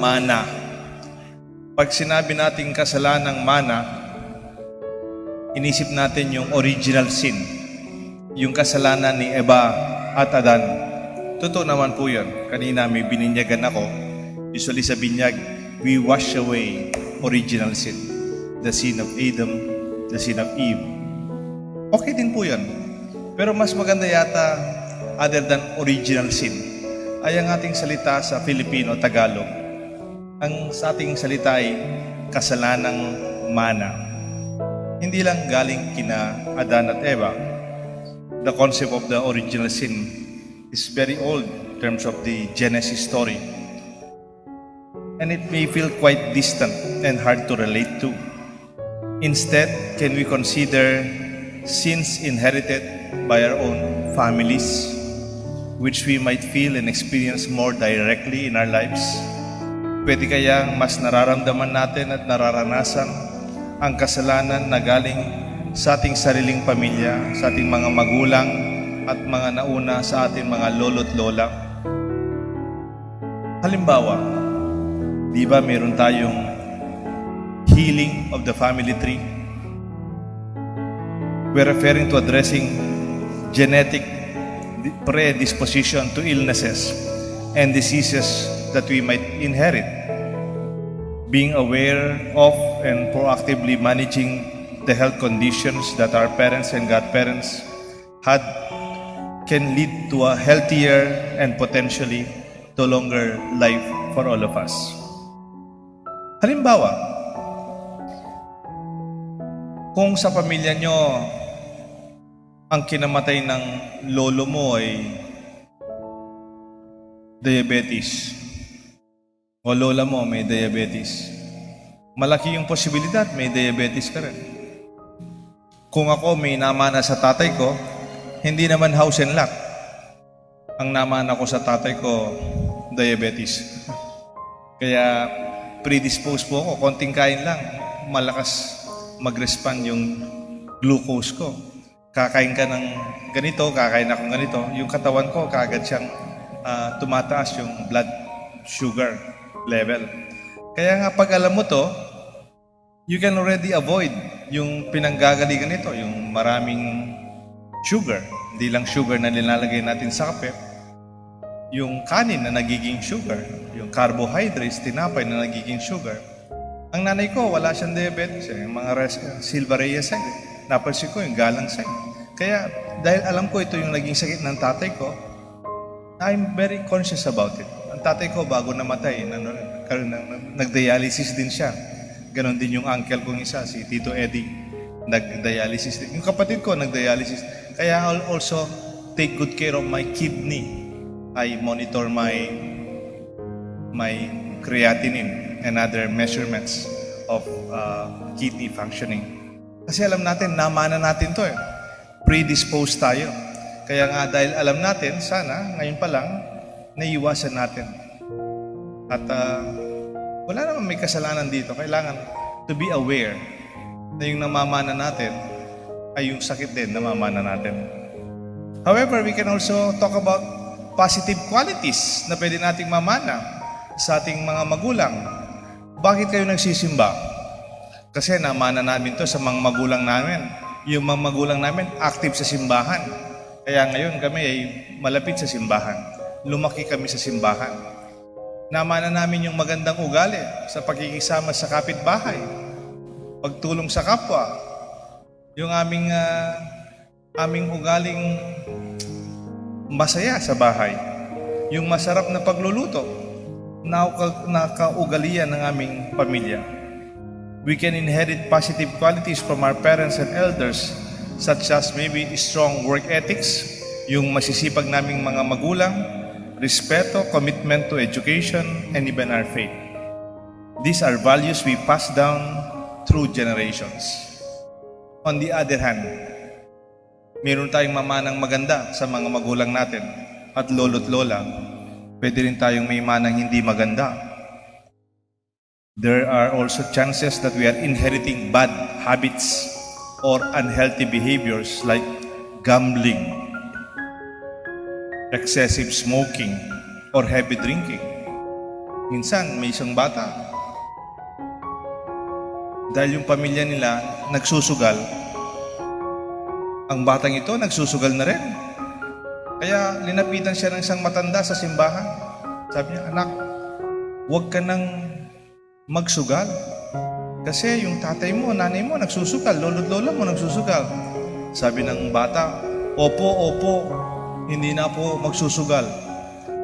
Mana. Pag sinabi nating kasalanang mana, inisip natin yung original sin, yung kasalanan ni Eva at Adan. Totoo naman po yun. Kanina may bininyagan ako. Usually sa binyag, we wash away original sin. The sin of Adam, the sin of Eve. Okay din po yun. Pero mas maganda yata, other than original sin, ay ang ating salita sa Filipino, Tagalog. Ang sa ating salita ay kasalanang mana. Hindi lang galing kina Adan at Eva. The concept of the original sin is very old in terms of the Genesis story. And it may feel quite distant and hard to relate to. Instead, can we consider sins inherited by our own families, which we might feel and experience more directly in our lives? Pwede kayang mas nararamdaman natin at nararanasan ang kasalanan na galing sa ating sariling pamilya, sa ating mga magulang at mga nauna sa ating mga lolo't lola. Halimbawa, di ba meron tayong healing of the family tree? We're referring to addressing genetic predisposition to illnesses and diseases that we might inherit. Being aware of and proactively managing the health conditions that our parents and godparents had can lead to a healthier and potentially to longer life for all of us. Halimbawa, kung sa pamilya nyo ang kinamatay ng lolo mo ay diabetes, o lola mo may diabetes, malaki yung posibilidad may diabetes ka rin. Kung ako may namana sa tatay ko, hindi naman house and lot. Ang namana ko sa tatay ko, diabetes. Kaya predisposed po ako, konting kain lang, malakas mag-respond yung glucose ko. Kakain ka ng ganito, kakain ako ng ganito, yung katawan ko kaagad siyang tumataas yung blood sugar level. Kaya nga pag alam mo to, you can already avoid yung pinanggagalingan nito, yung maraming sugar. Hindi lang sugar na nilalagay natin sa kape, yung kanin na nagiging sugar, yung carbohydrates, tinapay na nagiging sugar. Ang nanay ko, wala siyang diabetes. Yung mga Silvareya side. Napansin ko yung galang side. Kaya dahil alam ko ito yung naging sakit ng tatay ko, I'm very conscious about it. Ang tatay ko bago namatay, nag-dialysis din siya. Ganon din yung uncle kong isa, si Tito Eddie. Nag-dialysis din. Yung kapatid ko nag-dialysis. Kaya I'll also take good care of my kidney. I monitor my creatinine and other measurements of kidney functioning. Kasi alam natin, namana natin to eh. Predisposed tayo. Kaya nga dahil alam natin, sana ngayon pa lang, naiiwasan natin. At wala naman may kasalanan dito. Kailangan to be aware na yung namamana natin ay yung sakit din namamana natin. However, we can also talk about positive qualities na pwede nating mamana sa ating mga magulang. Bakit kayo nagsisimba? Kasi namana namin to sa mga magulang namin. Yung mga magulang namin active sa simbahan. Kaya ngayon kami ay malapit sa simbahan. Lumaki kami sa simbahan. Namana namin yung magandang ugali sa pagkikisama sa kapitbahay. Pagtulong sa kapwa. Yung aming ugaling masaya sa bahay. Yung masarap na pagluluto. Nakaugalian ng aming pamilya. We can inherit positive qualities from our parents and elders, such as maybe strong work ethics, yung masisipag naming mga magulang, respeto, commitment to education, and even our faith. These are values we pass down through generations. On the other hand, meron tayong mamanang maganda sa mga magulang natin at lolo't lola. Pwede rin tayong may manang hindi maganda. There are also chances that we are inheriting bad habits or unhealthy behaviors like gambling, excessive smoking, or heavy drinking. Minsan, may isang bata, dahil yung pamilya nila nagsusugal, ang batang ito nagsusugal na rin. Kaya linapitan siya ng isang matanda sa simbahan. Sabi niya, anak, huwag ka nang magsugal. Kasi yung tatay mo, nanay mo nagsusugal, lolo't lola mo nagsusugal. Sabi ng bata, opo, hindi na po magsusugal.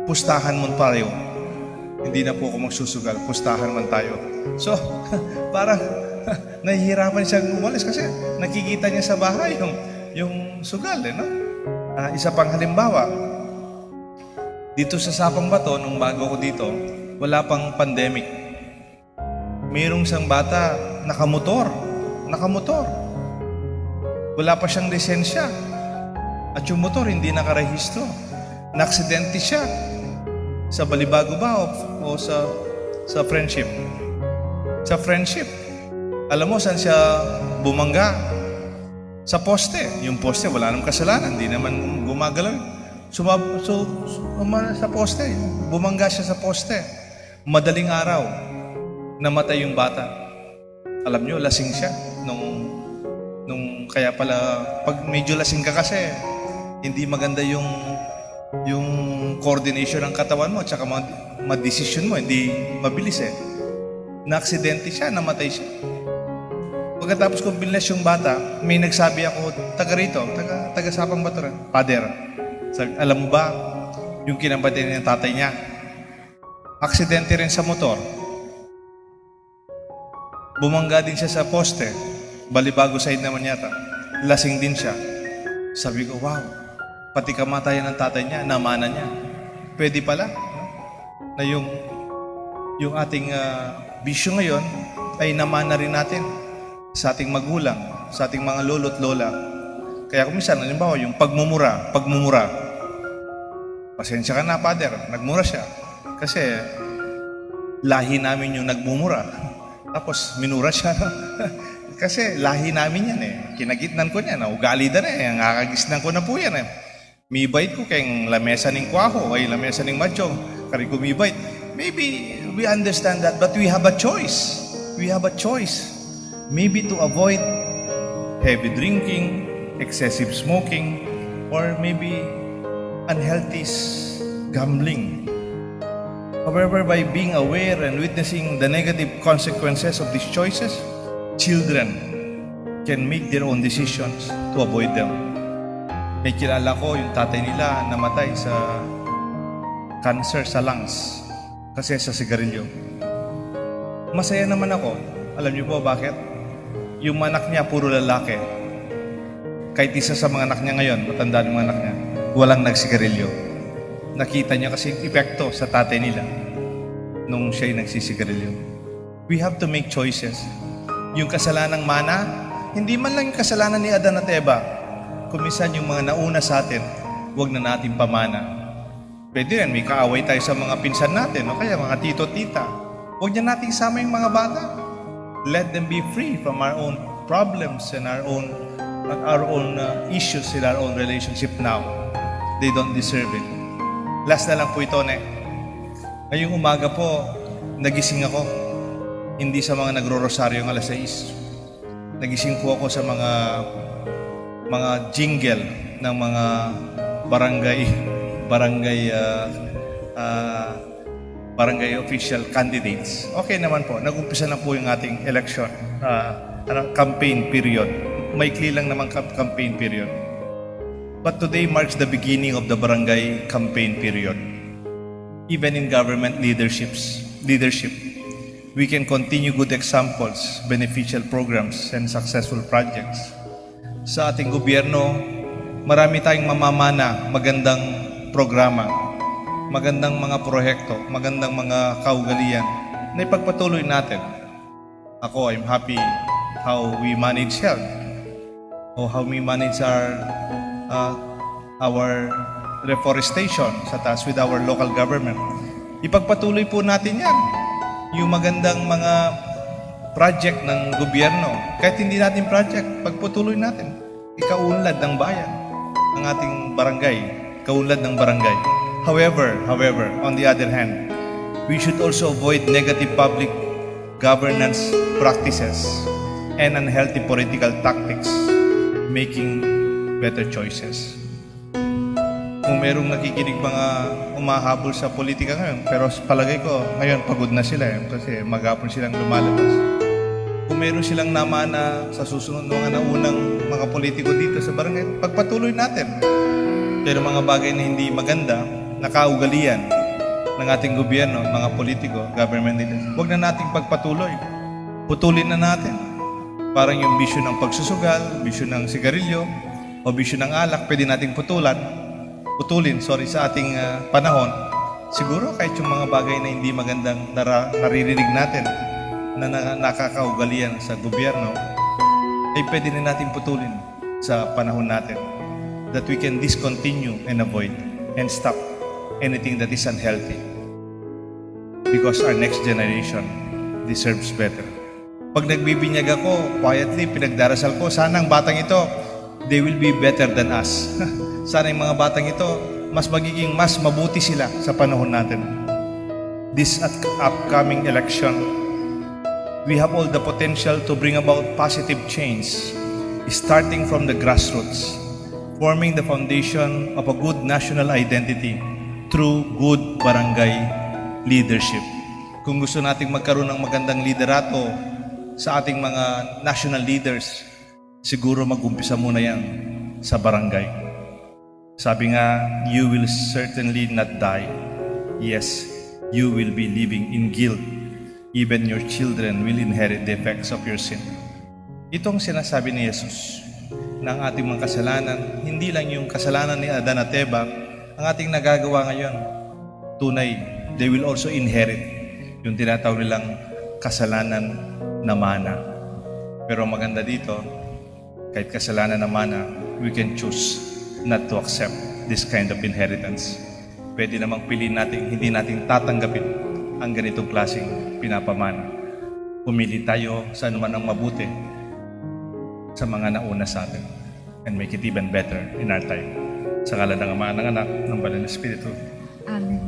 Pustahan mo tayo. Hindi na po ako magsusugal, pustahan man tayo. So, parang nahihirapan siyang umalis kasi nakikita niya sa bahay yung sugal, no? Isa pang halimbawa, dito sa Sapang Bato, nung bago ko dito, wala pang pandemic. Mayroong isang bata, nakamotor. Wala pa siyang lisensya. At yung motor, hindi nakarehistro. Naaksidente siya. Sa Balibago ba o sa Friendship? Sa Friendship. Alam mo saan siya bumangga? Sa poste. Yung poste, wala namang kasalanan. Hindi naman gumagalaw. Sa poste. Bumangga siya sa poste. Madaling araw, namatay yung bata. Alam nyo, lasing siya. Kaya pala, pag medyo lasing ka kasi, hindi maganda yung coordination ng katawan mo at saka ma-decision mo, hindi mabilis eh. Na-aksidente siya, namatay siya. Pagkatapos kong binles yung bata, may nagsabi ako, taga rito, taga Sapang Bato rin, Pader. Sabi, alam mo ba, yung kinabatid ng tatay niya, aksidente rin sa motor. Bumangga din siya sa poste, Balibago side naman yata. Lasing din siya. Sabi ko, wow, pati kamatayan ng tatay niya, namana niya. Pwede pala, no? Na yung ating bisyo ngayon ay namana rin natin sa ating magulang, sa ating mga lolo't lola. Kaya kung minsan, halimbawa, yung pagmumura. Pasensya ka na, Father, nagmura siya. Kasi lahi namin yung nagmumura. Tapos minura siya. Kasi lahi namin yan eh. Kinagitnan ko niya, ugali na eh. Ang akagisnan ko na po yan eh. Mibait ko kayong lamesa ng kwaho, ay lamesa ng madyong, kari ko mibait. Maybe we understand that, but we have a choice. We have a choice. Maybe to avoid heavy drinking, excessive smoking, or maybe unhealthy gambling. However, by being aware and witnessing the negative consequences of these choices, children can make their own decisions to avoid them. May kilala ko yung tatay nila namatay sa cancer sa lungs kasi sa sigarilyo. Masaya naman ako. Alam niyo po bakit? Yung anak niya puro lalaki. Kahit isa sa mga anak niya ngayon, matanda ng mga anak niya, walang nagsigarilyo. Nakita niya kasi epekto sa tatay nila nung siya'y nagsisigarilyo. We have to make choices. Yung kasalanang mana, hindi man lang yung kasalanan ni Adan at Eva. Kung minsan yung mga nauna sa atin, huwag na natin pamana. Pwede rin, may kaaway tayo sa mga pinsan natin, o kaya mga tito-tita. Huwag na natin isama yung mga bata. Let them be free from our own problems and our own issues in our own relationship now. They don't deserve it. Last na lang po ito, ne. Ngayong umaga po, nagising ako. Hindi sa mga nagro-rosaryo ng alas 6. Nagising po ako sa mga jingle ng mga barangay official candidates. Okay naman po, nag-umpisa na po yung ating election campaign period. Maikli lang naman campaign period. But today marks the beginning of the barangay campaign period. Even in government leadership, we can continue good examples, beneficial programs, and successful projects. Sa ating gobyerno, marami tayong mamamana, magandang programa, magandang mga proyekto, magandang mga kaugalian na ipagpatuloy natin. Ako, I'm happy how we manage health, o how we manage our reforestation sa taas with our local government. Ipagpatuloy po natin yan. Yung magandang mga project ng gobyerno, kahit hindi natin project, pagpatuloy natin. Ikaunlad ng bayan, ng ating barangay, kaunlad ng barangay. However, on the other hand, We should also avoid negative public governance practices and unhealthy political tactics, making better choices. Kung merong nakikinig mga umahabol sa politika ngayon, pero sa palagay ko, ngayon pagod na sila kasi maghapon silang lumalabas. Kung meron silang namana sa susunod mga naunang mga politiko dito sa barangay, pagpatuloy natin. Pero mga bagay na hindi maganda, nakaugalian ng ating gobyerno, mga politiko, government leaders, huwag na nating pagpatuloy. Putulin na natin. Parang yung bisyo ng pagsusugal, bisyo ng sigarilyo, o bisyo ng alak, pwede nating putulin sa ating panahon. Siguro kahit yung mga bagay na hindi magandang naririnig natin na nakakaugalian sa gobyerno, ay pwede na natin putulin sa panahon natin, that we can discontinue and avoid and stop anything that is unhealthy, because our next generation deserves better. Pag nagbibinyag ako, quietly, pinagdarasal ko, sana ang batang ito, they will be better than us. Sana yung mga batang ito, mas mabuti sila sa panahon natin. This upcoming election, we have all the potential to bring about positive change, starting from the grassroots, forming the foundation of a good national identity through good barangay leadership. Kung gusto nating magkaroon ng magandang liderato sa ating mga national leaders, siguro mag-umpisa muna yan sa barangay. Sabi nga, you will certainly not die. Yes, you will be living in guilt. Even your children will inherit the effects of your sin. Itong sinasabi ni Jesus ng ating mga kasalanan, hindi lang yung kasalanan ni Adan at Eva ang ating nagagawa ngayon. Tunay, they will also inherit yung tinatawag nilang kasalanan na mana. Pero maganda dito, kahit kasalanan na mana, we can choose not to accept this kind of inheritance. Pwede namang piliin natin, hindi natin tatanggapin ang ganitong klaseng pinapamana. Pumili tayo sa anuman ang mabuti sa mga nauna sa atin and make it even better in our time. Sa ngalan ng Ama, ng Anak, ng Banal na Espiritu. Amen.